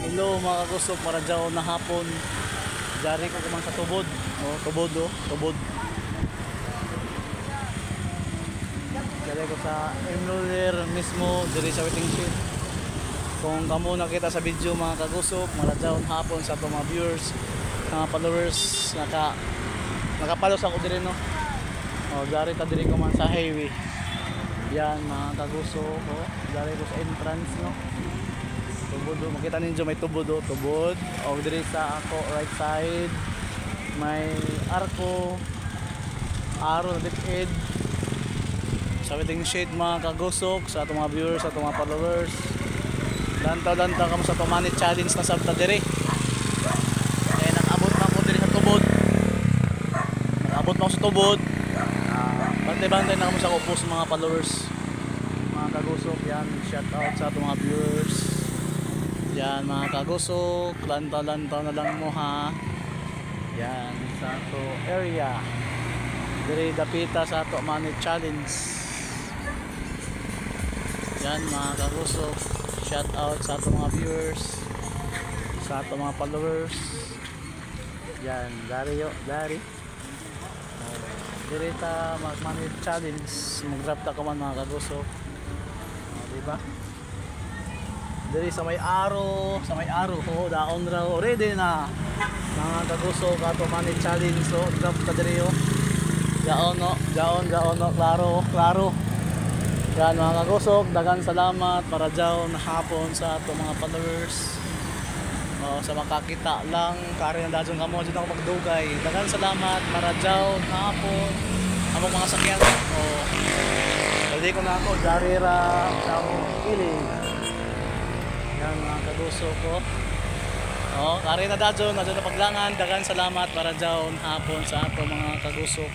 Hello mga kagusok, maradyaw na hapon. Dari ko kumang sa tubod. Tubod. Dari ko sa emroller mismo, diri sa waiting shed. Kung kamo nakita sa video mga kagusok, maradyaw na hapon sa mga viewers, mga followers, nakapalos ako diri no. Dari ta diri ko man sa highway. Yan mga kagusok, dari ko sa entrance no. Tubod, makita ninyo may tubod. O diri sa ako right side may arko na dipid sa waiting shed mga kagusok, sa atong mga viewers, sa atong mga followers. Lantaw kamo sa Tumani challenge na sabta diri. Kaya nag-abot na ako diri sa tubod. Nag-abot na ako sa tubod. Bantay-bantay na kamo sa kupos mga followers. Mga kagusok, yan, shout out sa atong mga viewers. Yan mga kagusok, lantaw na lang mo ha. Yan, sa ato area. Diri dapita sa ato Tumani challenge. Yan mga kagusok, shout out sa ato mga viewers, sa ato mga followers. Yan, dari. Diri ta Tumani challenge, mag-grab ta ka man mga kagusok. Diba? Diri sa may aro, daon raw, ready na mga kagusok ato Tumani challenge. So drop ta diri daon no, klaro. Yan mga kagusok, dagan salamat maradyaw na hapon sa ato mga followers. Sa makakita lang kari na dadyon kamo dito ako magdugay. Dagan salamat maradyaw na hapon among mga sakyan. Dali ko na ako darira sa ilig. Yan mga kagusok ko. Kari na dadyon na paglangan. Dagan salamat maradyaw na hapon sa ato mga kagusok.